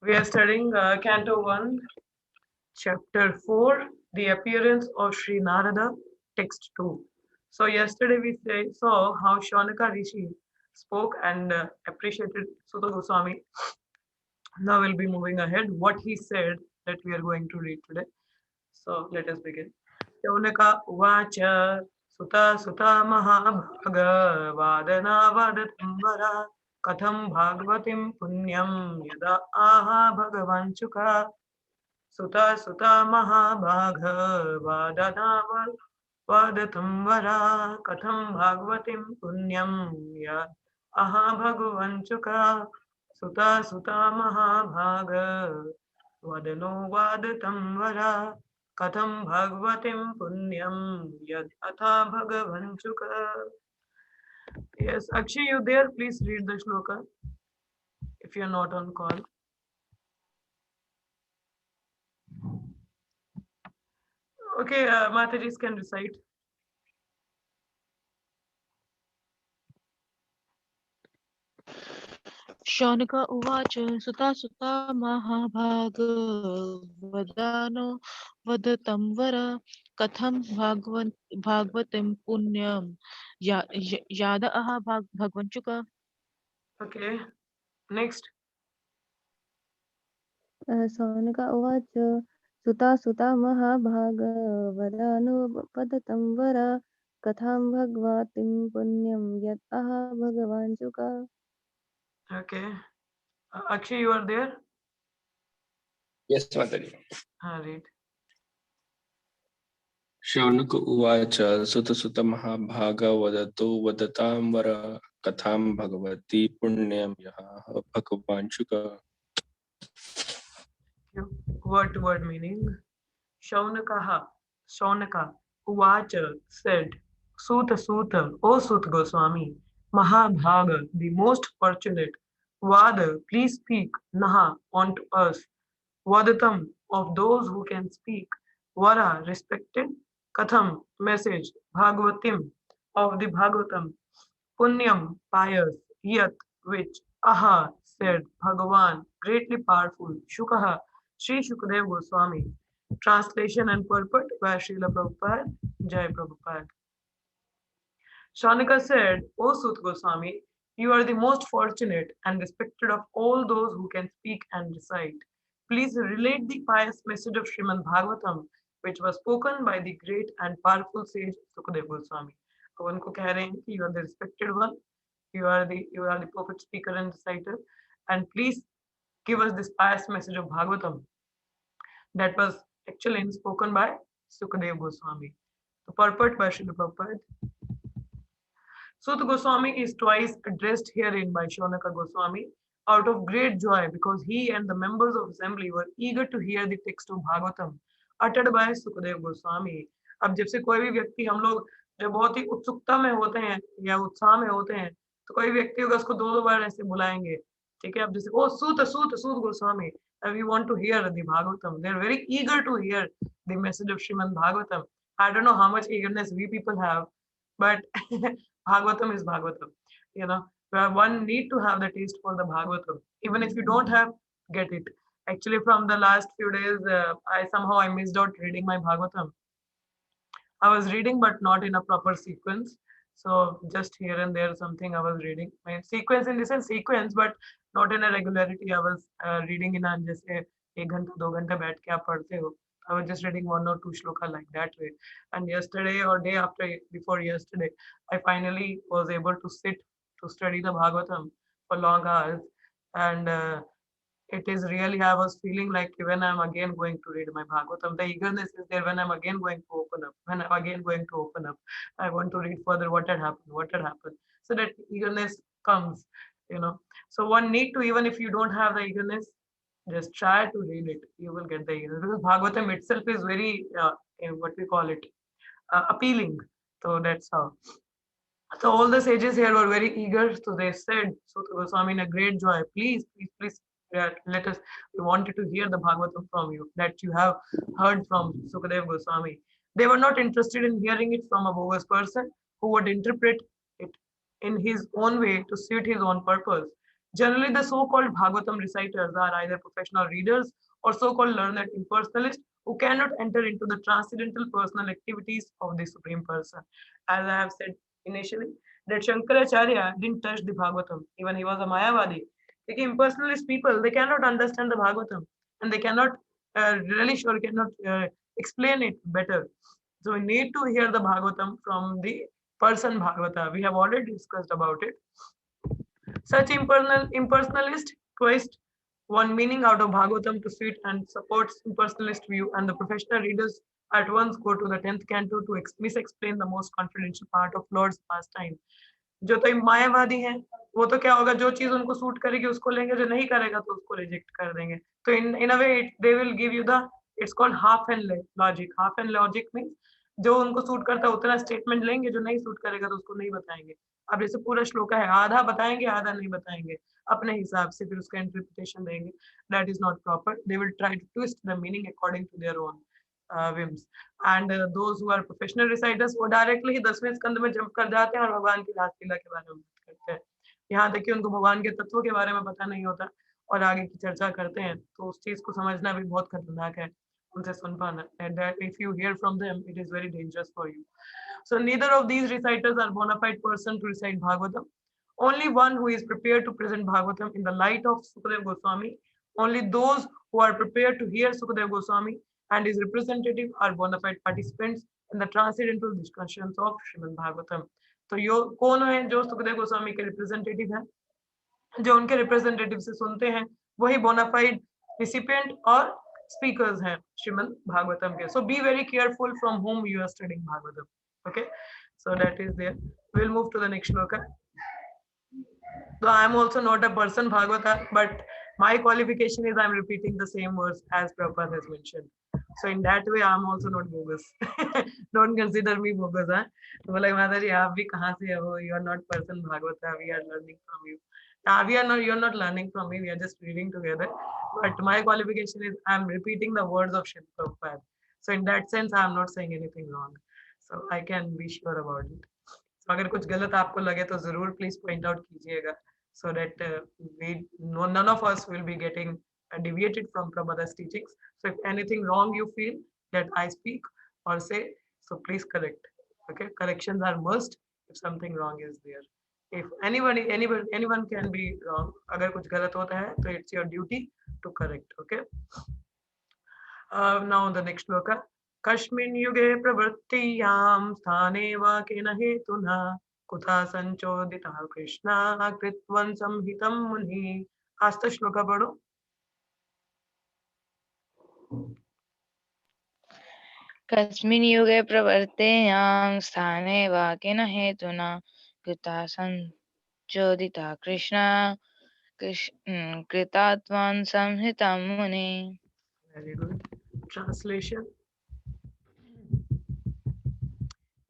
We are studying Canto 1, Chapter 4, The Appearance of Sri Narada, Text 2. So, yesterday saw how Shaunaka Rishi spoke and appreciated Sutta Goswami. Now we'll be moving ahead. What he said that we are going to read today. So, let us begin. Shaunaka Uvacha Sutta Sutta Mahabhaga Vadana Vadatambara Katham Bhagavatim Punyam Yada Aha Bhagavan Chuka Suta Suta Mahabhagha Vadatam Vara Katham Bhagavatim Punyam Ya Aha Bhagavanchuka Suta Suta Mahabhagha Vadano Vadatam Vara Katham Bhagavatim Punyam Yad Atha Bhagavanchuka. Yes, Akshay, you there? Please read the shloka if you are not on call. Okay, Mataji's can recite. Shaunak उवाच सुता सुता महाभागवदानो वदतं वर कथं भागवतं पुण्यं याद अह भगवञ्चुक. Okay, next. Shaunaka उवाच सुता सुता महाभागवदानुपदतं वर कथां भगवतीं पुण्यं यत् अह भगवान् शुका. Okay. Akshay, you are there? Yes, Mataji. Read. Shaunak उवाच सुत सुत महाभागा वदतो वदतां वर कथां भगवती पुण्यं यः भगवाञ्चुक. Word to word meaning. Shaunakaha, Shaunaka, Uvacha said, Suta Suta, O Sut Goswami, Mahabhaga, the most fortunate, Vada, please speak, Naha, unto us, Vadatam, of those who can speak, Vara, respected, Katham, message, Bhagavatim, of the Bhagavatam, Punyam, pious, Yat, which, Aha, said, Bhagavan, greatly powerful, Shukaha, Sri Shukadev Goswami. Translation and purport by Srila Prabhupada, Jai Prabhupada. Shanika said, O Sut Goswami, you are the most fortunate and respected of all those who can speak and recite. Please relate the pious message of Srimad Bhagavatam, which was spoken by the great and powerful sage Sukadev Goswami. तो उनको कह रहे हैं कि you are the respected one, you are the perfect speaker and reciter, and please give us this pious message of Bhagavatam that was actually spoken by Sukadev Goswami. The purport by Srila Prabhupada. Sut Goswami is twice addressed herein by Shaunaka Goswami out of great joy because he and the members of assembly were eager to hear the text of Bhagavatam uttered by Sukadev Goswami. अब जब से कोई भी व्यक्ति हम लोग जब बहुत ही उत्सुकता में होते हैं या उत्साह में होते हैं तो कोई व्यक्ति होगा उसको दो दो बार ऐसे बुलाएंगे ठीक है अब जैसे ओ सूत सूत सूत Goswami we want to hear the Bhagavatam. They're very eager to hear the message of Srimad Bhagavatam. I don't know how much eagerness we people have, but Bhagavatam is Bhagavatam. You know, one need to have the taste for the Bhagavatam. Even if you don't have, get it. Actually, from the last few days, I missed out reading my Bhagavatam. I was reading, but not in a proper sequence. So just here and there, something I was reading. My sequence in the sense sequence, but not in a regularity. I was reading in a जैसे एक घंटा दो घंटा बैठ के आप पढ़ते हो. I was just reading one or two shloka like that way. And yesterday or day after before yesterday, I finally was able to sit to study the Bhagavatam for long hours. And it is really, I was feeling like when I'm again going to read my Bhagavatam, the eagerness is there when I'm again going to open up. When I'm again going to open up, I want to read further what had happened, what had happened. So that eagerness comes, you know. So one need to, even if you don't have the eagerness, just try to read it. You will get the eagerness. Because Bhagavatam itself is very, what we call it, appealing. So that's how. So all the sages here were very eager. So they said, Sutta Goswami in a great joy, please, please, please let us, we wanted to hear the Bhagavatam from you that you have heard from Sukadev Goswami. They were not interested in hearing it from a bogus person who would interpret it in his own way to suit his own purpose. Generally, the so-called Bhagavatam reciters are either professional readers or so-called learned impersonalists who cannot enter into the transcendental personal activities of the Supreme Person. As I have said initially, that Shankaracharya didn't touch the Bhagavatam, even he was a Mayavadi. The impersonalist people, they cannot understand the Bhagavatam and they cannot relish or cannot explain it better. So we need to hear the Bhagavatam from the person Bhagavata. We have already discussed about it. Such impersonalist twist one meaning out of Bhagavatam to suit and supports impersonalist view, and the professional readers at once go to the 10th canto to misexplain the most confidential part of Lord's pastime. जो तो मायावादी हैं वो तो क्या होगा, जो चीज उनको सूट करेगी उसको लेंगे, जो नहीं करेगा तो उसको रिजेक्ट कर देंगे. तो in a way they will give you the, it's called half and logic. Half and logic means जो उनको सूट करता है उतना स्टेटमेंट लेंगे, जो नहीं सूट करेगा तो उसको नहीं बताएंगे. अब जैसे पूरा श्लोक है, आधा बताएंगे आधा नहीं बताएंगे अपने हिसाब से, फिर उसका इंटरप्रिटेशन देंगे. That is not proper. They will try to twist the meaning according to their own whims. And those who are professional reciters वो डायरेक्टली ही 10वें स्कंद में जंप कर जाते हैं और भगवान की रासलीला के बारे में बात करते हैं. यहाँ तक कि उनको भगवान के तत्वों के बारे में पता नहीं होता और आगे की चर्चा करते हैं, तो उस चीज को समझना भी बहुत खतरनाक है उनसे सुन पाना. And that if you hear from them, it is very dangerous for you. So neither of these reciters are bona fide person to recite Bhagavatam. Only one who is prepared to present Bhagavatam in the light of Sukadeva Goswami. Only those who are prepared to hear Sukadeva Goswami and his representative are bona fide participants in the transcendental discussions of Srimad Bhagavatam. तो यो कौन है जो सुखदेव गोस्वामी के representative हैं, जो उनके representative से सुनते हैं, वही बोनाफाइड रिसिपिएंट और स्पीकर्स हैं श्रीमद् भागवतम के. So be very careful from whom you are studying Bhagavatam. Okay, so that is there. We'll move to the next shloka. So I am also not a person Bhagavata, but my qualification is I am repeating the same words as Prabhupada has mentioned. So in that way I am also not bogus. Don't consider me bogus. Huh? तो बोला माता जी आप भी कहाँ से हो? You are not person Bhagavata. We are learning from you. We are not. You are not learning from me. We are just reading together. But my qualification is I am repeating the words of Srila Prabhupada. So in that sense I am not saying anything wrong. So I can be sure about it. So अगर कुछ गलत आपको लगे तो जरूर please point out कीजिएगा. So that none of us will be getting deviated from Prabhupada's teachings. So if anything wrong you feel that I speak or say, so please correct. Okay, corrections are must if something wrong is there. If anyone can be wrong. अगर कुछ गलत होता है तो it's your duty to correct. Okay. Now the next shloka. Kashmin yuge pravrittiyaam sthane va kena hetuna कुथा संचोदिता Krishna कृत्वं संहितं मुनि. आज तो श्लोका पढ़ो. कस्मिन् युगे प्रवर्तेयां स्थाने वा केन हेतुना कृता संचोदिता कृष्णा कृतात्वान् संहितं मुनि. Very good. Translation.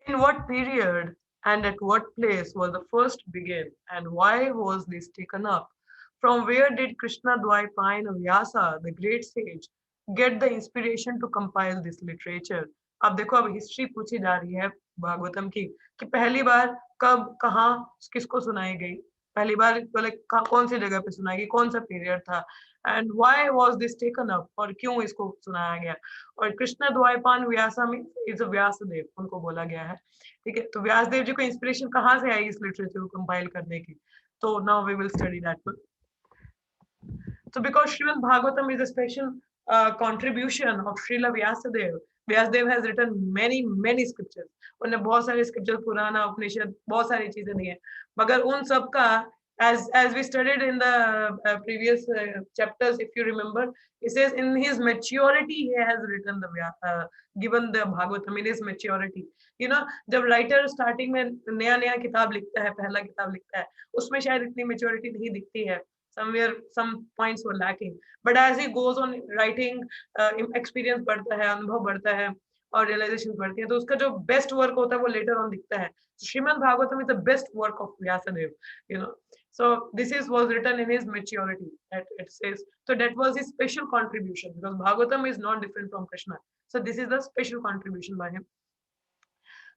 In what period and at what place was the first begin, and why was this taken up? From where did Krishna Dvaipayana Vyasa, the great sage, get the inspiration to compile this literature? अब देखो अब history पूछी जा रही है भागवतम की कि पहली बार कब कहाँ किसको सुनाई गई, पहली बार कौन सी जगह पे सुनाई गई, कौन सा पीरियड था, and why was this taken up, और क्यों इसको सुनाया गया. और Krishna Dvaipayana Vyasa means is a Vyasadeva, उनको बोला गया है. ठीक है, तो व्यासदेव जी को इंस्पिरेशन कहाँ से आई इस लिटरेचर को कंपाइल करने की? तो now we will study that one. So because Srimad Bhagavatam is a special contribution of Srila Vyasadeva. Vyasadeva has written many scriptures. उन्होंने बहुत सारे scriptures, पुराना उपनिषद, बहुत सारी चीजें दी हैं, मगर उन सब का as we studied in the previous chapters, if you remember, it says in his maturity he has written the given the Bhagavatam in his maturity. You know, जब writer starting में नया किताब लिखता है, पहला किताब लिखता है, उसमें शायद इतनी maturity नहीं दिखती है. Somewhere some points were lacking, but as he goes on writing, experience बढ़ता है, अनुभव बढ़ता है और realization बढ़ती है, तो उसका जो best work होता है वो later on दिखता है. So Srimad Bhagavatam is the best work of Vyasadeva, you know. So this was written in his maturity. That it says, so that was his special contribution, because Bhagavatam is not different from Krishna. So this is the special contribution by him.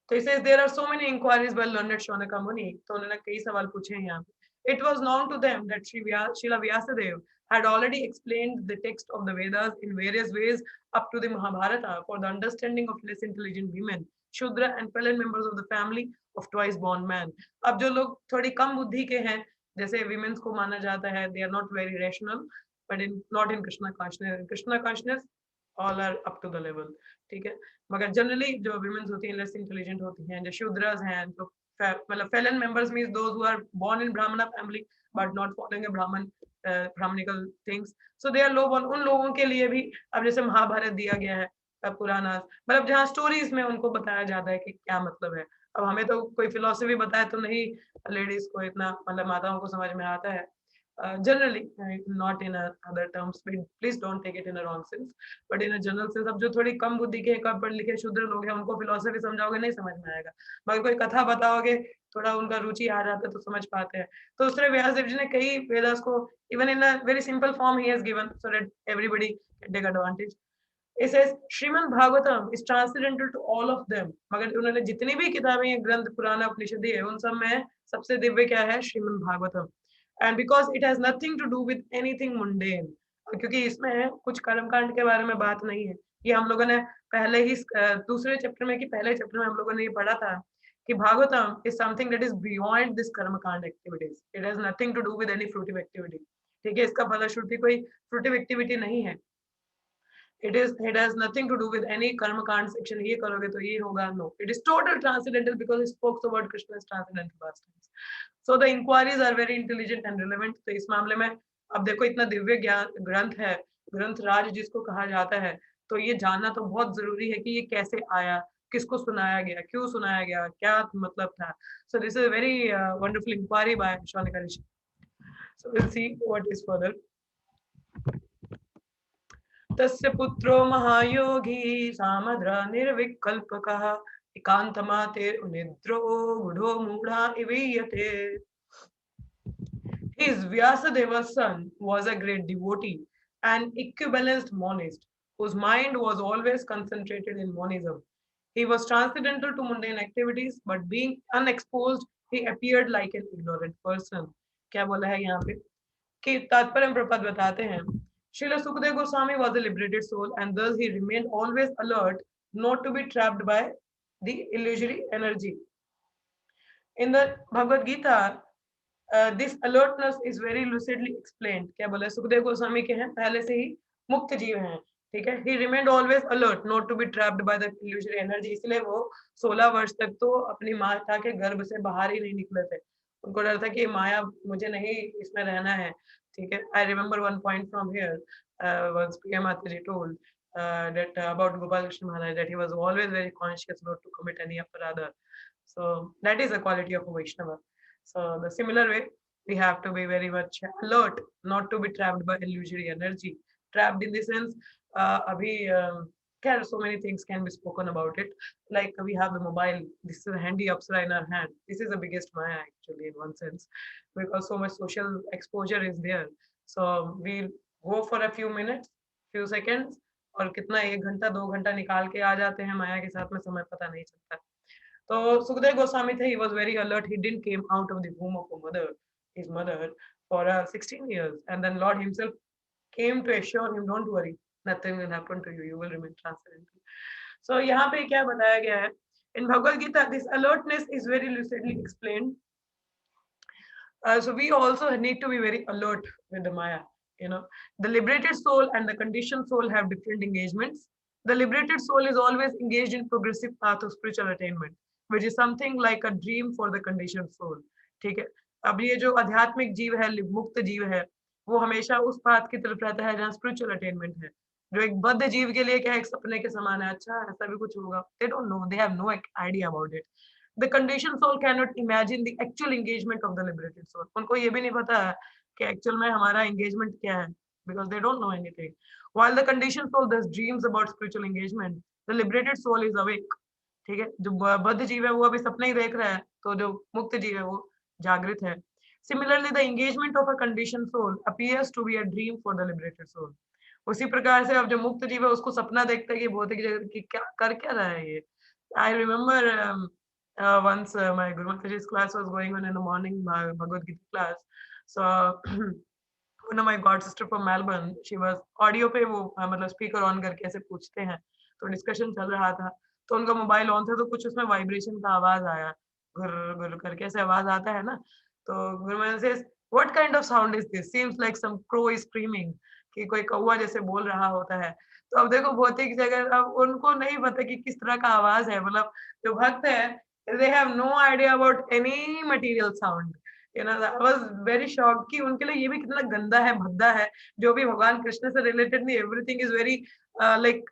So he says there are so many inquiries by learned Shaunaka Muni. तो उन्होंने कई सवाल पूछे हैं यहाँ पे. It was known to them that Srila Vyasadeva had already explained the text of the Vedas in various ways up to the Mahabharata for the understanding of less intelligent women, Shudra and fellow members of the family of twice born man. अब जो लोग थोड़ी कम बुद्धि के हैं, जैसे women's को माना जाता है, they are not very rational, but not in Krishna consciousness. In Krishna consciousness, all are up to the level. ठीक है, मगर जनरली जो women's होती हैं लेस इंटेलिजेंट होती हैं, जो शूद्रस हैं, तो मतलब felon members means those who are born in Brahmana family but not following a Brahmanical things, so they are low born. उन लोगों के लिए भी अब जैसे महाभारत दिया गया है, पुराना मतलब जहाँ स्टोरीज में उनको बताया जाता है कि क्या मतलब है. अब हमें तो कोई फिलोसफी बताए तो नहीं लेडीज को इतना मतलब माताओं को समझ में आता है. Generally, not in other terms, please don't take it in a wrong sense, but in a general sense, अब जो थोड़ी कम बुद्धि के पढ़ लिखे शूद्र लोग हैं उनको फिलोसफी समझाओगे नहीं समझ में आएगा, मगर कोई कथा बताओगे थोड़ा उनका रुचि आ जाता है तो समझ पाते हैं. तो उस तरह व्यास देव जी ने कई वेदास को even in a very simple form he has given so that everybody can take advantage. It says Srimad Bhagavatam is transcendental to all of them. मगर उन्होंने जितनी भी किताबें ग्रंथ पुराण उपनिषद है उन सब में सबसे दिव्य क्या है? Shrimad Bhagavatam. And because it has nothing to do with anything mundane, क्योंकि इसमें कुछ कर्मकांड के बारे में बात नहीं है. ये हम लोगों ने पहले ही दूसरे चैप्टर में कि पहले चैप्टर में हम लोगों ने ये पढ़ा था कि Bhagavatam is something that is beyond this कर्मकांड activities. It has nothing to do with any fruitive activity. ठीक है, इसका फलश्रुति कोई fruitive activity नहीं है. It has nothing to do with any karma kand section. ये करोगे तो ये होगा. No, it is total transcendental because it spoke about Krishna's transcendental pastimes. So the inquiries are very intelligent and relevant. तो इस मामले में अब देखो इतना दिव्य ज्ञान ग्रंथ है, ग्रंथ राज जिसको कहा जाता है, तो ये जानना तो बहुत जरूरी है कि ये कैसे आया, किसको सुनाया गया, क्यों सुनाया गया, क्या मतलब था. So this is a very wonderful inquiry by Shonika Rishi. So we'll see what is further. तस्य पुत्रो महायोगी सामद्र निर्विकल्पकः एकान्तमाते निद्रो गुढो मूढ़ा इवीयते. His Vyasadeva's son was a great devotee, an equibalanced monist, whose mind was always concentrated in monism. He was transcendental to mundane activities, but being unexposed, he appeared like an ignorant person. क्या बोला है यहाँ पे कि तात्पर्य प्रपद बताते हैं. Srila Sukadeva Goswami was a liberated soul and thus he remained always alert not to be trapped by the illusory energy. In the Bhagavad Gita, this alertness is very lucidly explained. क्या बोला? सुखदेव गोस्वामी के हैं पहले से ही मुक्त जीव हैं, ठीक है. He remained always alert not to be trapped by the illusory energy. इसलिए वो 16 वर्ष तक तो अपनी माता के गर्भ से बाहर ही नहीं निकले थे. उनको डर था कि माया मुझे नहीं इसमें रहना है, ठीक है. I remember one point from here, once Priya Mataji told that about Gopal Krishna Maharaj, that he was always very conscious not to commit any aparadha. So that is a quality of a Vaishnava. So the similar way, we have to be very much alert not to be trapped by illusory energy. Trapped in the sense, so many things can be spoken about it. Like we have the mobile, this is a handy apsara in our hand. This is the biggest maya actually in one sense, because so much social exposure is there. So we'll go for a few minutes, few seconds, और कितना 1 घंटा 2 घंटा निकाल के आ जाते हैं माया के साथ में, समय पता नहीं चलता. तो सुखदेव गोस्वामी थे, he was very alert. He didn't came out of the womb of his mother for 16 years, and then Lord himself came to assure him, don't worry, nothing will happen to you, you will remain transcendental. So यहाँ पे क्या बताया गया है? In Bhagavad Gita, this alertness is very lucidly explained. So we also need to be very alert with the Maya. You know, the liberated soul and the conditioned soul have different engagements. The liberated soul is always engaged in progressive path of spiritual attainment, which is something like a dream for the conditioned soul. ठीक है. अब ये जो आध्यात्मिक जीव है, मुक्त जीव है, वो हमेशा उस पाथ की तरफ रहता है जहाँ स्पिरिचुअल अटेनमेंट है. जो एक बद्ध जीव के लिए क्या एक सपने के समान है, अच्छा ऐसा भी कुछ होगा. They don't know, they have no idea about it. The conditioned soul cannot imagine the actual engagement of the liberated soul. उनको ये भी नहीं पता कि एक्चुअल में हमारा engagement क्या है, because they don't know anything. While the conditioned soul thus dreams about spiritual engagement, the liberated soul is awake. ठीक है. जो बद्ध जीव है वो अभी सपने ही देख रहा है, तो जो मुक्त जीव है वो जागृत है. Similarly, the engagement of a conditioned soul appears to be a dream for the liberated soul. उसी प्रकार से अब जो मुक्त जीव है उसको सपना देखता है कि भौतिक जगत की क्या कर क्या रहा है ये. I remember once my Guru Mataji's class was going on in the morning, my Bhagavad Gita class. So one of my god sister from Melbourne, she was audio पे वो मतलब speaker on करके ऐसे पूछते हैं, तो discussion चल रहा था, तो उनका मोबाइल ऑन था तो कुछ उसमें वाइब्रेशन का आवाज आया, गुर गुर करके ऐसे आवाज आता है ना, तो Guru Maharaj says what kind of sound is this, seems like some crow is screaming, कि कोई कौवा जैसे बोल रहा होता है। तो अब देखो भौतिक जगह, अब उनको नहीं पता कि किस तरह का आवाज है, मतलब जो भक्त है they have no idea about any material sound, you know, I was very shocked कि उनके लिए ये भी कितना गंदा है, भद्दा है, जो भी भगवान कृष्ण से रिलेटेड नहीं, everything is very like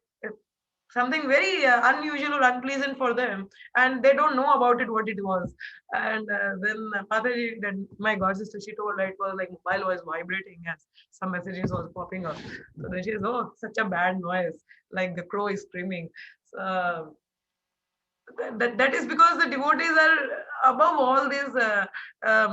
something very unusual or unpleasant for them, and they don't know about it what it was. And then Mataji, then my god sister, she told it was like mobile was vibrating as some messages was popping up. So then she says, oh, such a bad noise, like the crow is screaming. So that is because the devotees are above all these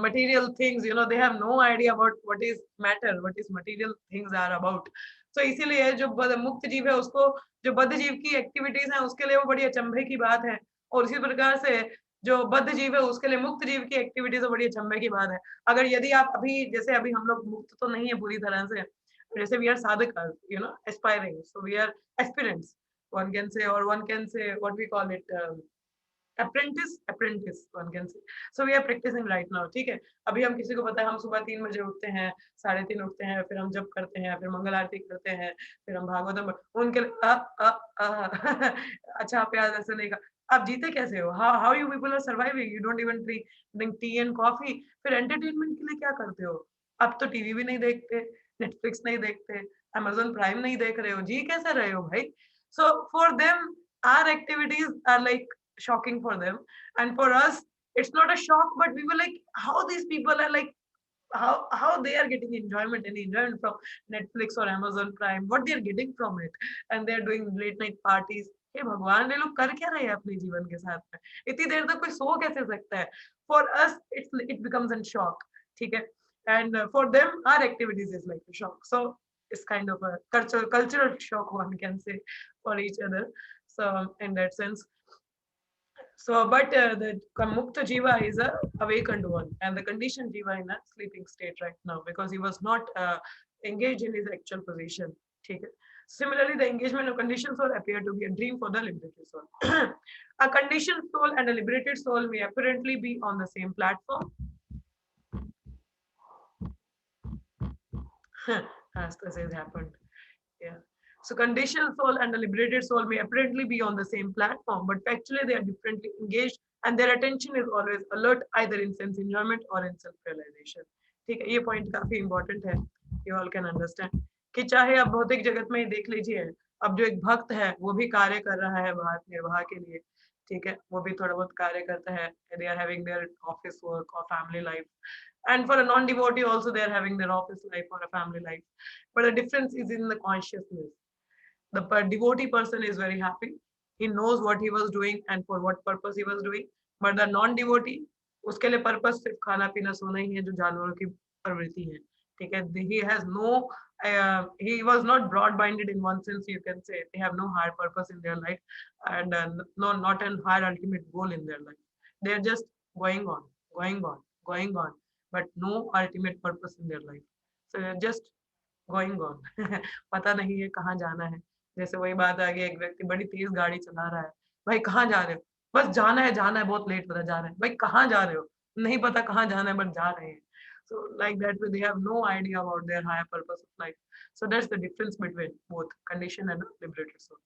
material things, you know, they have no idea about what is matter, what is material things are about. So इसीलिए जो मुक्त जीव है उसको, जो बद्ध जीव की एक्टिविटीज हैं उसके लिए वो बड़ी अचंभे की बात है, और इसी प्रकार से जो बद्ध जीव है उसके लिए मुक्त जीव की एक्टिविटीज बड़ी अचंभे की बात है। अगर यदि आप अभी, जैसे अभी हम लोग मुक्त तो नहीं है पूरी तरह से, जैसे वी आर साधक, you know, aspiring, so we are aspirants, one can say, or one can say what we call it, apprentice one can say. So we are practicing right now, ठीक है। अभी हम किसी को पता है हम सुबह 3 बजे उठते हैं, 3:30 उठते हैं, फिर हम जप करते हैं, फिर मंगल आरती करते हैं, फिर हम भागवतम, उनके अच्छा आप याद ऐसे नहीं का, आप जीते कैसे हो, how you people are surviving, you don't even drink tea and coffee, फिर entertainment के लिए क्या करते हो, अब तो टीवी भी नहीं देखते, नेटफ्लिक्स नहीं देखते, अमेज़न प्राइम नहीं देख रहे हो, जी कैसे रहे हो भाई। So for them our activities are like shocking for them, and for us it's not a shock, but we were like how these people are like, how they are getting enjoyment from Netflix or Amazon Prime, what they are getting from it, and they are doing late night parties। हे भगवान, ये लोग कर क्या रहे हैं अपने जीवन के साथ में, इतनी देर तक कोई सो कैसे सकता है। For us it becomes a shock, ठीक है, and for them our activities is like a shock, so it's kind of a cultural shock one can say for each other. So in that sense, so but the Mukta Jiva is a awakened one, and the conditioned Jiva in a sleeping state right now, because he was not engaged in his actual position. Okay. Similarly, the engagement of conditioned soul appear to be a dream for the liberated soul. A conditioned soul and a liberated soul may apparently be on the same platform. As this has happened. Yeah. So conditioned soul and the liberated soul may apparently be on the same platform, but factually they are differently engaged, and their attention is always alert either in sense enjoyment or in self-realization. ठीक है, ये point काफी important है, you all can understand कि चाहे आप भौतिक जगत में ही देख लीजिए, अब जो एक भक्त है वो भी कार्य कर रहा है भारत निर्वाह के लिए, ठीक है, वो भी थोड़ा बहुत कार्य करता है, they are having their office work or family life, and for a non-devotee also they are having their office life or a family life, but the difference is in the consciousness. The devotee person is very happy, he knows what he was doing and for what purpose he was doing, but the non-devotee, उसके लिए purpose सिर्फ खाना पीना सोना ही है, जो जानवरों की प्रवृत्ति है, ठीक है, he has no he was not broad minded in one sense, you can say they have no higher purpose in their life, and no, not an higher ultimate goal in their life, they are just going on going on, but no ultimate purpose in their life, so they are just going on पता नहीं है कहाँ जाना है। जैसे वही बात आ गई, एक व्यक्ति बड़ी तेज गाड़ी चला रहा है, भाई कहाँ जा रहे हो, बस जाना है, बहुत लेट होता जा रहा है, भाई कहाँ जा रहे हो, नहीं पता कहाँ जाना है, बट जा रहे हैं। So like that way they have no idea about their higher purpose of life. So that's the difference between both conditioned and liberated soul.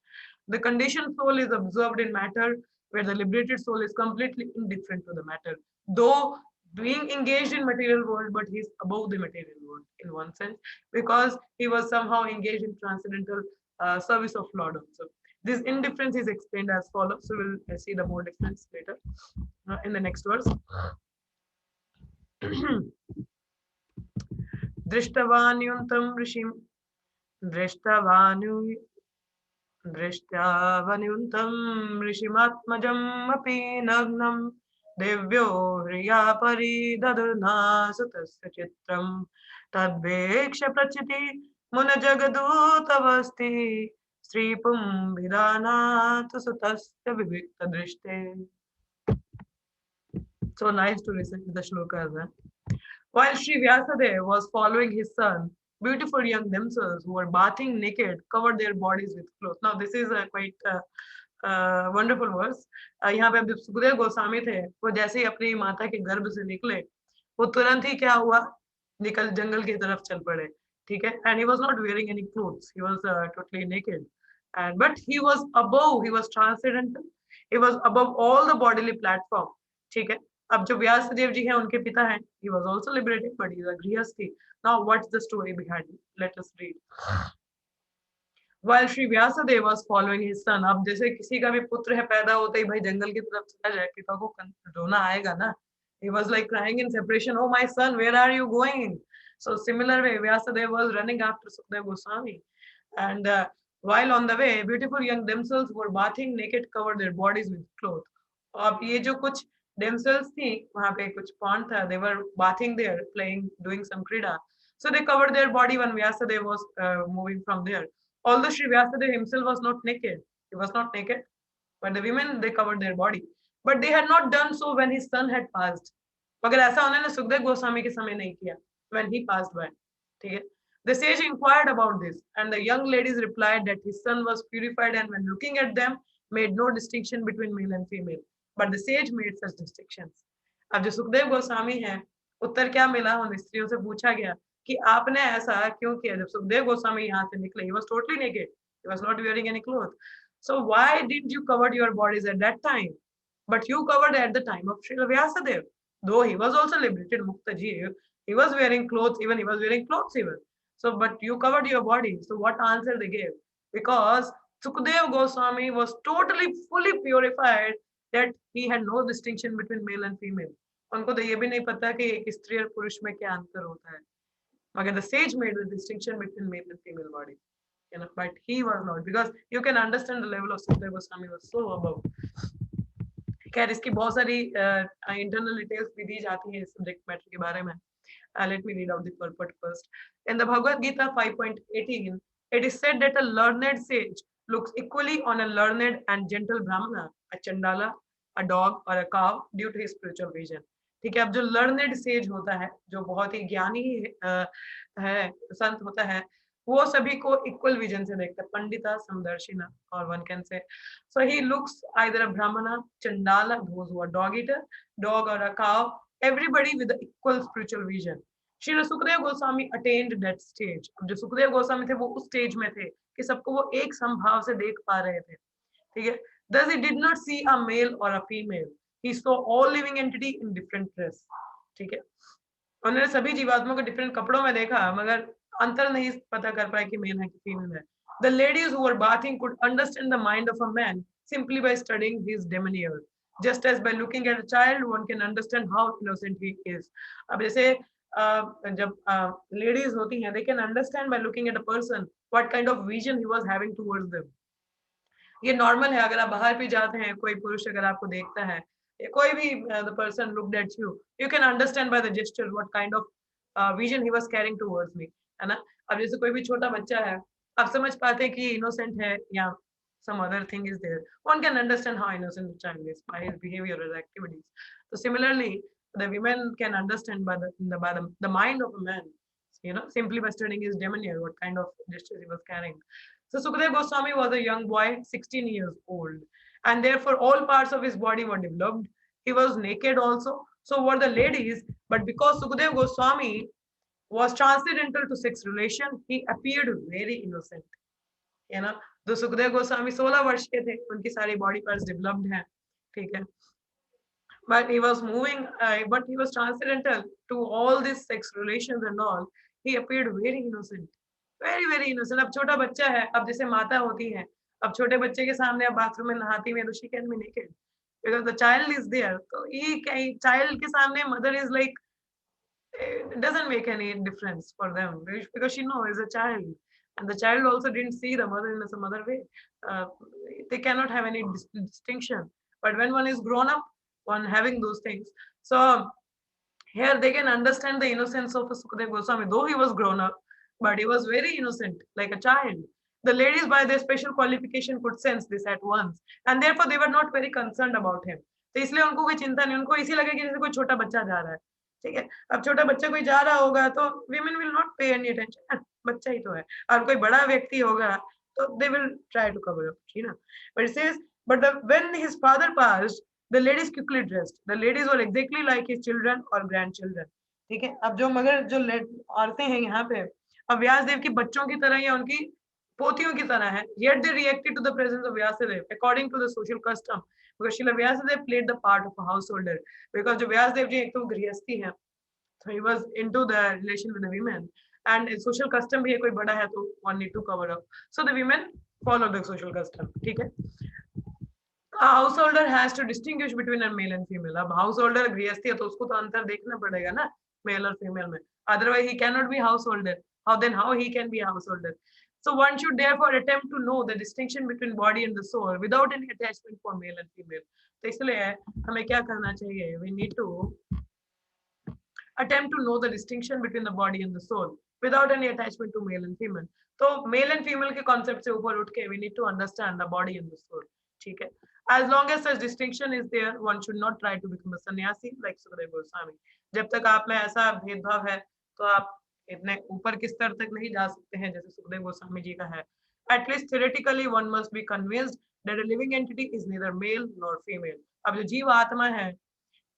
The conditioned soul is absorbed in matter, where the liberated soul is completely indifferent to the matter, though being engaged in material world, but he's above the material world in one sense, because he was somehow engaged in transcendental service of Lord also. This indifference is explained as follows, so we'll see the more difference later in the next verse. दृष्टवान्युन्तं ऋषिं दृष्टवान्युन्तं ऋषिमात्मजम् अपि नग्नं दिव्यो ह्रिया परिदधुना सुतस्य चित्रं तद्वेक्ष Prachiti मुनजगदूतवस्ति श्रीपुंभिदानात् सुतस्य विविक्तदृष्टे। So nice to listen to the shlokas. While Sri Vyasadeva was following his son, beautiful young damsels who were bathing naked covered their bodies with clothes. Now this is a quite wonderful verse. यहाँ पे अब जब सुखदेव गोस्वामी थे वो जैसे ही अपनी माता के गर्भ से निकले वो तुरंत ही क्या हुआ, निकल जंगल की तरफ चल पड़े. ठीक है. And he was not wearing any clothes, he was totally naked. And but he was above, he was transcendental, he was above all the bodily platform. ठीक है. अब जो व्यास देव जी हैं उनके पिता हैं, he was also liberated but he is a grihastha. Now what's the story behind it? Let us read. While Sri Vyasadeva was following his son, अब जैसे किसी का भी पुत्र है पैदा होते ही भाई जंगल की तरफ चला जाए, पिता को रोना आएगा ना. He was like crying in separation, oh my son, where are you going? So similar way Vyasadeva was running after Sukadeva Goswami, and while on the way beautiful young damsels were bathing naked covered their bodies with clothes. अब ये जो कुछ damsels थी वहाँ पे कुछ pond था, they were bathing there, playing, doing some krida, so they covered their body when Vyasadeva was moving from there. Although Sri Vyasadeva himself was not naked, he was not naked, but the women they covered their body. But they had not done so when his son had passed. मगर ऐसा उन्होंने सुखदेव गोस्वामी के समय नहीं किया, when he passed by. ठीक है. The sage inquired about this, and the young ladies replied that his son was purified, and when looking at them, made no distinction between male and female. But the sage made such distinctions. अब जो सुखदेव गोस्वामी हैं, उत्तर क्या मिला, उन स्त्रियों से पूछा गया कि आपने ऐसा क्यों किया. जब सुखदेव गोस्वामी यहाँ से निकले, he was totally naked, he was not wearing any clothes. So why didn't you cover your bodies at that time? But you covered at the time of Srila Vyasadeva. Though he was also liberated, Mukta ji, he was wearing clothes, even he was wearing clothes even. So, but you covered your body. So what answer they gave? Because Sukadeva Goswami was totally, fully purified, that he had no distinction between male and female. उनको तो ये भी नहीं पता कि एक स्त्री और पुरुष में क्या अंतर होता है. मगर the sage made the distinction between male and female body, you know, but he was not, because you can understand the level of Sukadeva Goswami was so above. खैर इसकी बहुत सारी इंटरनल डिटेल्स भी दी जाती हैं इस सब्जेक्ट मैटर के बारे में. Let me read out the purport first. In the Bhagavad Gita 5.18, it is said that a learned sage looks equally on a learned and gentle brahmana, a chandala, a dog or a cow due to his spiritual vision. ठीक है. अब जो learned says होता है, जो बहुत ही ज्ञानी है, संत होता है, वो सभी को इक्वल विजन से देखता है, पंडिता समदर्शिना, और one can say. So he looks either a brahmana, chandala, those who are dog eater, dog or a cow, everybody with the equal spiritual vision. Shri Sukadeva Goswami attained that stage. अब जो सुखदेव गोस्वामी थे वो उस stage में थे कि सबको वो एक समभाव से देख पा रहे थे. ठीक है. Thus he did not see a male or a female. He saw all living entity in different dress. ठीक है. उन्होंने सभी जीवात्मा को डिफरेंट कपड़ों में देखा मगर अंतर नहीं पता कर पाए कि मेल है कि फीमेल है. The ladies who were bathing could understand the mind of a man simply by studying his demeanor. Just as by looking at a child, one can understand how innocent he is. अब जैसे जब ladies होती हैं, they can understand by looking at a person what kind of vision he was having towards them. ये normal है. अगर आप बाहर भी जाते हैं, कोई पुरुष अगर आपको देखता है, कोई भी the person looked at you, you can understand by the gesture what kind of vision he was carrying towards me, है ना. अब जैसे कोई भी छोटा बच्चा है, आप समझ पाते हैं कि innocent है या some other thing is there. One can understand how innocent the child is by his behavior or activities. So similarly, the women can understand by the mind of a man, you know, simply by studying his demeanor, what kind of gestures he was carrying. So Sukadeva Goswami was a young boy, 16 years old, and therefore all parts of his body were developed. He was naked also, so were the ladies, but because Sukadeva Goswami was transcendental to sex relation, he appeared very innocent. You know, तो सुखदेव गोस्वामी 16 वर्ष के थे, उनकी सारी body parts developed हैं. ठीक है. But he was moving, but he was transcendental to all these sex relations and all. He appeared very innocent, very innocent. अब छोटा बच्चा है, अब जैसे माता होती है, अब छोटे बच्चे के सामने अब बाथरूम में नहाती है तो she can be naked because the child is there. तो ये child के सामने mother is like, it doesn't make any difference for them because she knows is a child, and the child also didn't see the mother in some other way. They cannot have any distinction. But when one is grown up, one having those things, so here they can understand the innocence of Sukadeva Goswami, though he was grown up, but he was very innocent, like a child. The ladies by their special qualification could sense this at once, and therefore they were not very concerned about him. तो इसलिए उनको कोई चिंता नहीं, उनको इसी लगे कि जैसे कोई छोटा बच्चा जा रहा है, ठीक है। अब छोटा बच्चा कोई जा रहा होगा तो women will not pay any attention, बच्चा ही तो है। और कोई बड़ा व्यक्ति होगा तो they will try to cover up, you know. But it says, when his father passed, the ladies quickly dressed. The ladies were exactly like his children or grandchildren. ठीक है। अब जो मगर जो औरतें हैं यहाँ पे, अब व्यासदेव की बच्चों की तरह या उनकी पोतियों की तरह है। Yet they reacted to the presence of Vyasadeva according to the social custom, because Srila Vyasadeva played the part of a householder. Because जो व्यासदेव जी एक तो गृहस्थी है, so he was into the relation with the women, and social custom भी है, कोई बड़ा है तो one need to cover up, so the women follow the social custom, ठीक है। A householder has to distinguish between a male and female. अब householder गृहस्थी है तो उसको तो अंतर देखना पड़ेगा ना मेल और फीमेल में, otherwise he cannot be householder. How he can be a householder? So one should therefore attempt to know the distinction between body and the soul without any attachment for male and female. तो इसलिए हमें क्या करना चाहिए? We need to attempt to know the distinction between the body and the soul without any attachment to male and female. तो male and female के concept से ऊपर उठ के we need to understand the body and the soul. ठीक है। As long as such distinction is there, one should not try to become a sannyasi like Sukadeva Goswami. जब तक आप में ऐसा भेदभाव है तो आप इतने ऊपर के स्तर तक नहीं जा सकते हैं जैसे सुखदेव गोस्वामी जी का है। At least theoretically one must be convinced that a living entity is neither male nor female. अब जो जीव आत्मा है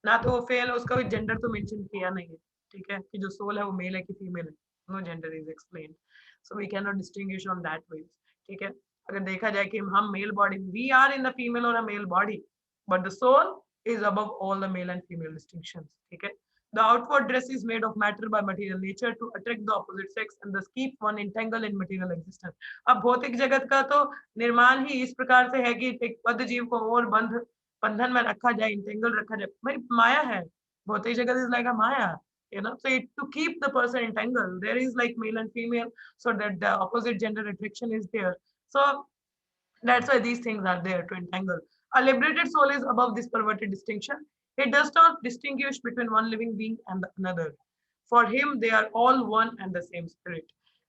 ना तो वो फेल, उसका भी जेंडर तो मेंशन किया नहीं है, ठीक है, कि जो सोल है वो मेल है कि फीमेल है, no gender is explained, so we can not distinguish on that way, ठीक है। अगर देखा जाए कि हम male body, we are in the female और a male body, but the soul is above all the male and female distinctions, ठीक है। The outward dress is made of matter by material nature to attract the opposite sex and thus keep one entangled in material existence. अब भौतिक जगत का तो निर्माण ही इस प्रकार से है कि एक बद्ध जीव को और बंधन में रखा जाए, इंटेंगल रखा जाए, भाई माया है, भौतिक जगत is like a maya, you know, so to keep the person entangled there is like male and female so that the opposite gender attraction is there, so that's why these things are there to entangle. A liberated soul is above this perverted distinction. It does not distinguish between one living being and another. For him, they are all one and the same spirit.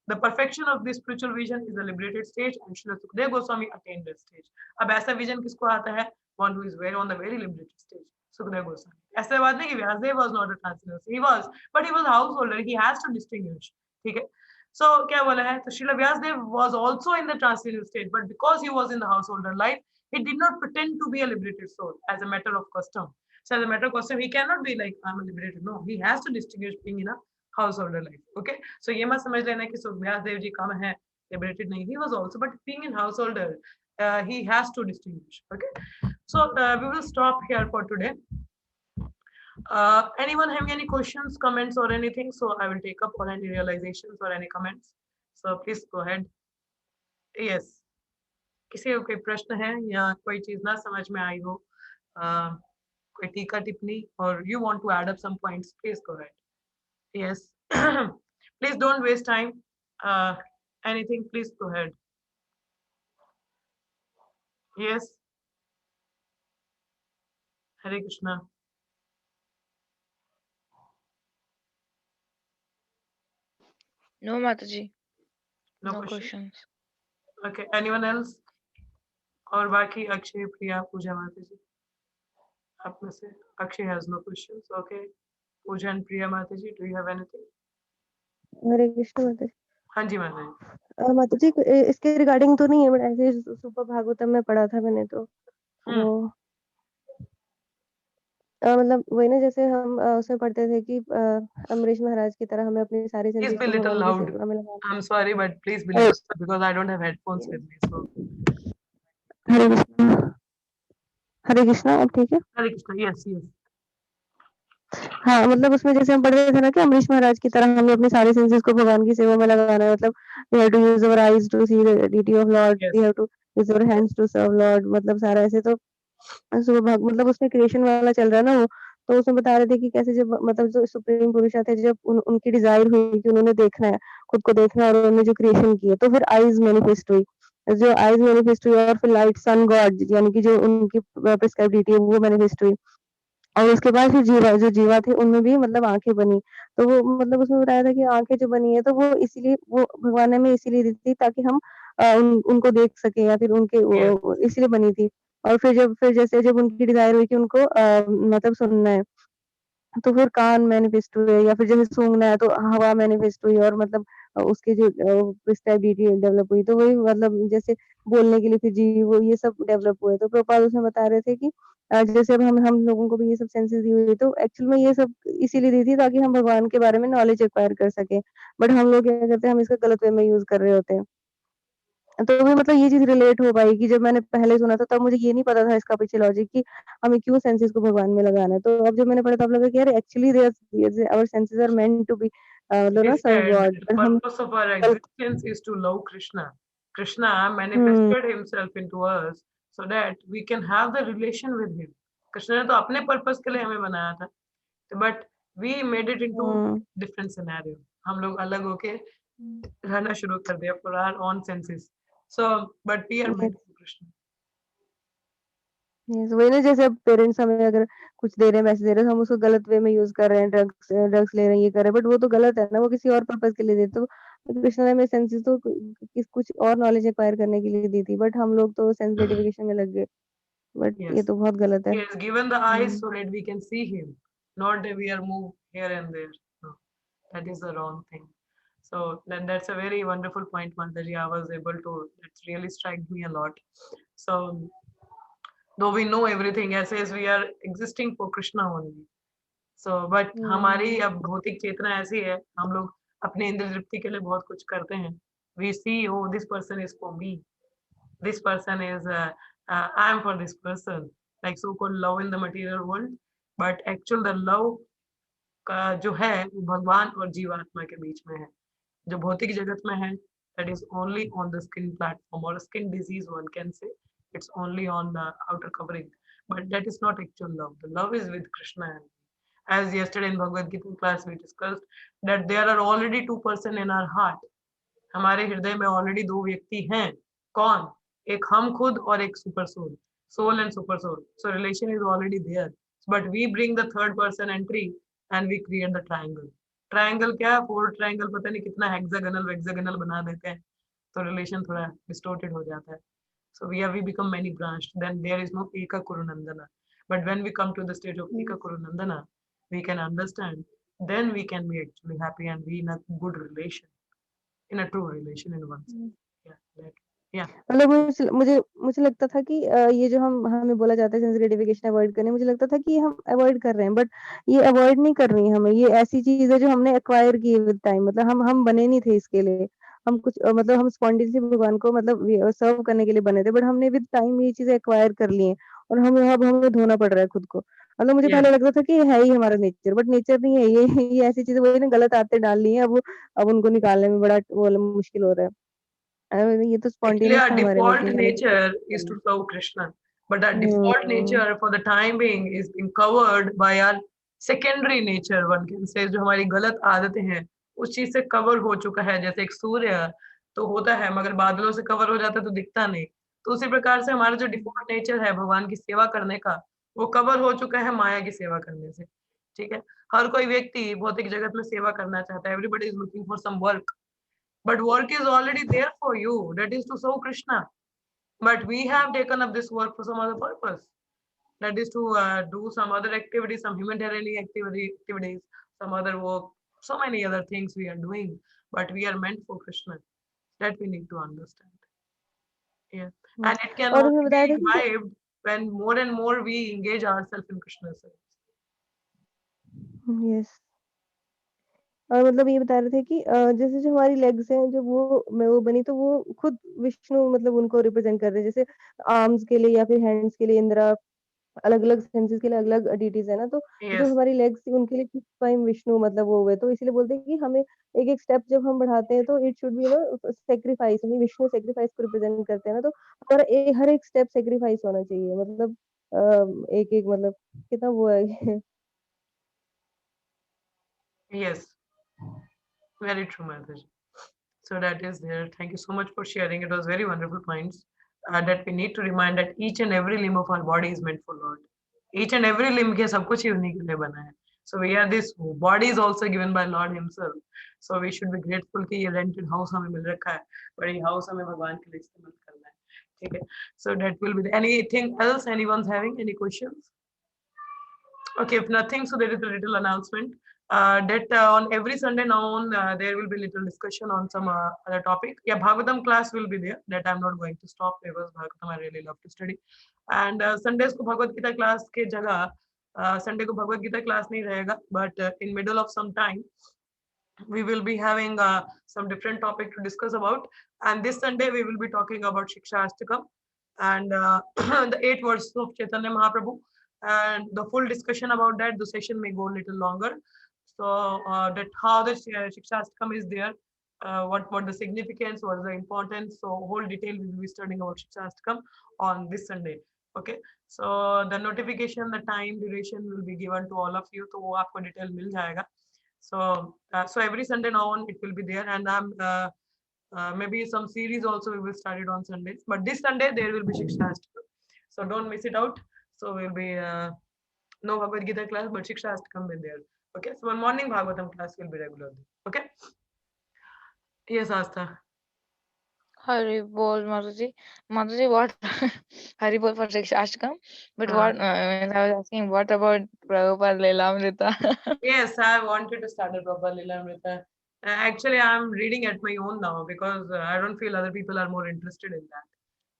The perfection of this spiritual vision is the liberated stage, and Srila Sukadeva Goswami attained that stage. अब ऐसा vision किसको आता है? One who is very on the very liberated stage. Sukadeva Goswami. ऐसा बात नहीं कि Vyasdev was not a transcendental. He was, but he was a householder. He has to distinguish. ठीक है? So क्या बोला है? तो Srila Vyasadeva was also in the transcendental stage, but because he was in the householder life, he did not pretend to be a liberated soul as a matter of custom. So as a matter of custom, he cannot be like I'm a liberated. No, he has to distinguish being in a householder life. Okay, so ये मत समझ लेना कि व्यासदेव जी कम है, liberated नहीं. He was also, but being in householder, he has to distinguish. Okay, so we will stop here for today. Anyone having any questions, comments, or anything? So I will take up for any realizations or any comments. So please go ahead. Yes. किसी को कोई प्रश्न है या कोई चीज ना समझ में आई हो, कोई टीका टिप्पणी, और you want to add up some points, please go ahead. Yes, please don't waste time, anything, please go ahead. Yes, Hare Krishna. No, Mataji. No No questions. questions. Okay, anyone else? और बाकी अक्षय, प्रिया, पूजा माता जी, आप में से Akshay has no questions. Okay, Pooja and Priya माता जी, do you have anything? Hare Krishna माता जी. हाँ जी माता जी. माता जी इसके रिगार्डिंग तो नहीं है, बट ऐसे सुपर भागवतम में पढ़ा था मैंने, तो वो मतलब वही ना, जैसे हम उसमें पढ़ते थे कि अमरीश महाराज की तरह हमें अपनी सारी Please सेंसेस be को little भगवान की loud. सेवा में लगाना. I'm sorry, but please be little, because I don't have headphones with me. So हरे कृष्ण. हरे कृष्णा, अब ठीक है? हरे कृष्णा. Yes, yes. हाँ, मतलब उसमें जैसे हम पढ़ रहे थे ना कि अमरीश महाराज की तरह हमें अपनी सारी सेंसेस को भगवान की सेवा में लगाना है. मतलब we have to use our eyes to see the deity of Lord. Yes. We have to use our hands to serve Lord. मतलब सारा ऐसे तो मतलब उसमें क्रिएशन वाला चल रहा है ना वो, तो उसमें बता रहे थे कि कैसे जब मतलब जो सुप्रीम पुरुष थे, जब उनकी डिजायर हुई कि उन्होंने देखना है, खुद को देखना है, और उन्होंने जो क्रिएशन की है, तो फिर आईज मैनिफेस्ट हुई. जो आईज मैनिफेस्ट हुई और फिर लाइट, सन गॉड, यानी कि जो उनकी प्रिस्क्राइब्ड डिटी है वो मैनिफेस्ट हुई. और उसके बाद फिर जो जीवा थे उनमें भी मतलब आंखें बनी. तो वो मतलब उसमें बताया था कि आंखें जो बनी है तो वो इसीलिए, वो भगवान ने हमें इसीलिए दी थी ताकि हम उनको देख सके, या फिर उनके Yes. इसलिए बनी थी. और फिर जैसे जब उनकी डिज़ायर हुई कि उनको मतलब सुनना है, तो फिर कान मैनिफेस्ट हुए या फिर जैसे सूंघना है तो हवा मैनिफेस्ट हुई और मतलब उसकी जो प्रेस्टाइबिलिटी डेवलप हुई, तो वही मतलब जैसे बोलने के लिए फिर जीभ वो ये सब डेवलप हुए। तो प्रभुपाद उसमें बता रहे थे कि जैसे अब हम लोगों को भी ये सब सेंसेस दी हुई है, तो एक्चुअल में ये सब इसीलिए दी थी ताकि हम भगवान के बारे में नॉलेज एक्वायर कर सकें। बट हम लोग क्या करते हैं, हम इसका गलत वे में यूज़ कर रहे होते हैं। तो भी मतलब ये चीज़ रिलेट हो पाई कि जब मैंने पहले सुना था तब मुझे ये नहीं पता था इसका पीछे लॉजिक कि हमें क्यों सेंसेस को भगवान में लगाना है। तो अब जब मैंने पढ़ा तब लगा कि यार actually our senses are meant to be मतलब It ना is सर्व said गॉड, that पर the हम purpose of our गलत existence is to love Krishna. Krishna hmm, manifested himself into us so that we can have the relation with him. Krishna ने तो अपने purpose के लिए हमें बनाया था, but we made it into hmm, different scenario. हम लोग अलग होके रहना शुरू कर दिया for our own senses. So, but we are yes, meant for Krishna. Yes वही ना, जैसे अब पेरेंट्स हमें अगर कुछ दे रहे हैं, मैसेज दे रहे हैं, तो हम उसको गलत वे में यूज़ कर रहे हैं, ड्रग्स ले रहे हैं, ये कर रहे हैं, बट वो तो गलत है ना, वो किसी और पर्पस के लिए देते। तो कृष्ण ने हमें सेंसेस तो कुछ और नॉलेज एक्वायर करने के लिए दी थी, बट हम लोग तो सेंस ग्रेटिफिकेशन में लग गए। बट ये Yes. तो बहुत गलत है। He has given the eyes hmm, so that we can see him, not that we are moved here and there. No, that is the wrong thing. So that's a very wonderful point, Mataji. I was able to, it really struck me a lot. So though we know everything, as is we are existing for Krishna only. So but हमारी हुँ, अब भौतिक चेतना ऐसी है, हम लोग अपने इंद्र तृप्ति के लिए बहुत कुछ करते हैं. We see, oh, this person is for me. This person is I am for this person, like so called love in the material world, but actual the love का जो है वो भगवान और जीवात्मा के बीच में है. जो भौतिक जगत में है, that is only on the skin platform or skin disease, one can say it's only on the outer covering, but that is not actual love. The love is with Krishna. As yesterday in Bhagavad Gita class we discussed that there are already two person in our heart. हमारे हृदय में already दो व्यक्ति हैं. कौन? एक हम खुद और एक super soul. Soul and super soul. So relation is already there, but we bring the third person entry and we create the triangle. Triangle क्या है? फोर ट्रायंगल पता नहीं कितना हेक्सागोनल वेक्सागोनल बना देते हैं, तो रिलेशन थोड़ा डिस्टोर्टेड हो जाता है. So we become many branched. Then there is no Eka Kurunandana. But when we come to the stage of Eka Kurunandana, we can understand. Then we can be actually happy and be in a good relation, in a true relation in oneself. Hmm. Yeah, that, yeah, मतलब मुझे मुझे मुझे लगता था कि ये जो हम हमें बोला जाता है सेंस ग्रेटिफिकेशन अवॉइड करने, मुझे लगता था कि हम अवॉइड कर रहे हैं, बट ये अवॉइड नहीं करनी है हमें। ये ऐसी चीज़ है जो हमने एक्वायर की है विद टाइम, मतलब हम बने नहीं थे इसके लिए। हम कुछ मतलब हम स्पॉन्टेनियसली भगवान को मतलब सर्व करने के लिए बने थे, बट हमने विद टाइम ये चीज़ें एक्वायर कर ली हैं और हमें अब हमें धोना पड़ रहा है खुद को। मतलब मुझे yes. पहले लगता था कि ये है ही हमारा नेचर, बट नेचर नहीं है ये। ये ऐसी चीज़ें वही ना, गलत आदतें डाल ली हैं, अब उनको निकालने में बड़ा वो मुश्किल हो रहा है। ये तो Actually, स्पॉन्टेनियस our था हमारे में default कि हमें nature is to serve Krishna, but our default hmm, nature for the time being is being covered by our secondary nature. One can say जो हमारी गलत आदतें हैं, उस चीज से कवर हो चुका है. जैसे एक सूर्य तो होता है मगर बादलों से कवर हो जाता है तो दिखता नहीं. तो उसी प्रकार से हमारा जो डिफॉल्ट नेचर है भगवान की सेवा करने का, वो कवर हो चुका है माया की सेवा करने से. ठीक है. हर कोई व्यक्ति भौतिक जगत में सेवा करना चाहता है. Everybody is looking for some work, but work is already there for you, that is to serve Krishna. But we have taken up this work for some other purpose, that is to do some other activities, some humanitarian activities, some other work, so many other things we are doing, but we are meant for Krishna. That we need to understand. Yeah, hmm. and it can और only उसमें बताया be था कि revived when more and more we engage ourselves in Krishna's service. Yes, और मतलब ये बता रहे थे कि जैसे जो हमारी लेग्स हैं, जब वो बनी तो वो खुद विष्णु मतलब उनको रिप्रेजेंट कर रहे हैं। जैसे आर्म्स के लिए या फिर हैंड्स के लिए इंद्रा, अलग-अलग सेंसेस के लिए अलग-अलग डीटीज़ है ना, तो जो Yes, हमारी लेग्स थी उनके लिए किस टाइम विष्णु मतलब वो हुए। तो इसीलिए बोलते हैं कि हमें एक-एक स्टेप जब हम बढ़ाते हैं तो इट शुड बी सैक्रिफाइस, यानी विष्णु सैक्रिफाइस को रिप्रेजेंट करते हैं ना, तो हर एक स्टेप सैक्रिफाइस होना चाहिए। मतलब एक-एक मतलब कितना वो है। yes, very true, Mataji. So that is there. Thank you so much for sharing. It was very wonderful points that we need to remind that each and every limb of our body is meant for Lord. Each and every limb के सब कुछ ही उन्हीं के लिए बना है. So we are this body is also given by Lord Himself. So we should be grateful कि ये rented house हमें मिल रखा है. पर ये house हमें भगवान के लिए इस्तेमाल करना है. Okay, so that will be anything else anyone's having any questions? Okay, if nothing, so there is a little announcement that on every Sunday now on there will be little discussion on some other topic. Yeah, Bhagavatam class will be there. That I'm not going to stop because Bhagavatam I really love to study. And Sundays को Bhagavad Gita class के जगह Sunday को Bhagavad Gita class नहीं रहेगा, but in middle of some time we will be having some different topic to discuss about. And this Sunday we will be talking about Shiksha Ashtakam and the 8 verses of Chaitanya Mahaprabhu. And the full discussion about that, the session may go a little longer. So that how the Shiksha Ashtakam is there, what the significance, what is the importance. So whole detail we will be studying about Shiksha Ashtakam on this Sunday. Okay. So the notification, the time, duration will be given to all of you. तो वो आपको detail मिल जाएगा. So so every Sunday now on it will be there, and I'm maybe some series also we will start it on Sundays. But this Sunday there will be Shiksha Ashtakam, so don't miss it out. So we'll be no Bhagavad Gita class, but Shiksha Ashtakam will be there. Okay, so one morning Bhagavatam class will be regularly. Okay. Yes, Astha. Hari Bol, Mataji. Mataji, what? Hari Bol for Shiksha Ashtakam. But what? I was asking, what about Prabhupada Lilamrita? Yes, I wanted to start a proper Lilamrita. Actually, I'm reading at my own now because I don't feel other people are more interested in that.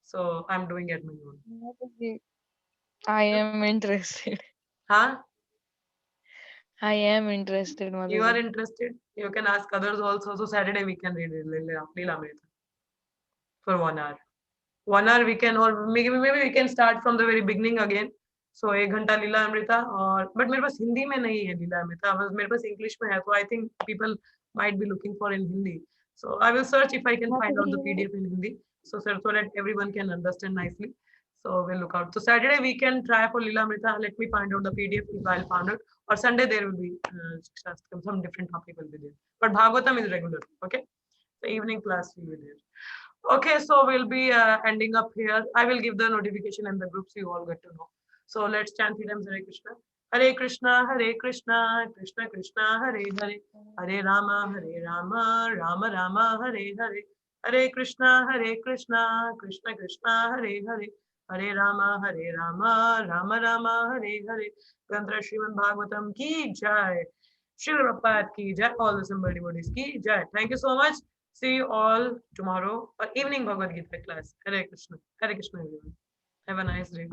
So I'm doing at my own. Mataji, I am interested. Huh? I am interested, You are Mataji. interested? You can ask others also. So Saturday we can read Lilamrita for 1 hour. 1 hour we can, or maybe we can start from the very beginning again. So 1 घंटा लीला अमृता और but मेरे पास हिंदी में नहीं है लीला अमृता, बस मेरे पास English में है. So I think people might be looking for in Hindi. So I will search if I can find out the PDF in Hindi. So that everyone can understand nicely. So we'll look out. So Saturday we can try for Leela Amrita. Let me find out the PDF if I'll find out. Or Sunday there will be some different topic will be there. But Bhagavatam is regular. Okay. The evening class will be there. Okay, so we'll be ending up here. I will give the notification in the groups you all get to know. So let's chant 3 times Hare Krishna. Hare Krishna, Hare Krishna, Krishna Krishna, Hare Hare, Hare Rama, Rama Rama, Hare Hare, Hare Krishna, Krishna Krishna, Hare Hare, Hare Rama, Rama Rama, Hare Hare. Grantra Srimad Bhagavatam ki jai. Srila Prabhupada ki jai. All the assembled devotees ki jai. Thank you so much. See you all tomorrow or evening Bhagavad Gita class. Hare Krishna. Hare Krishna everyone. Have a nice day.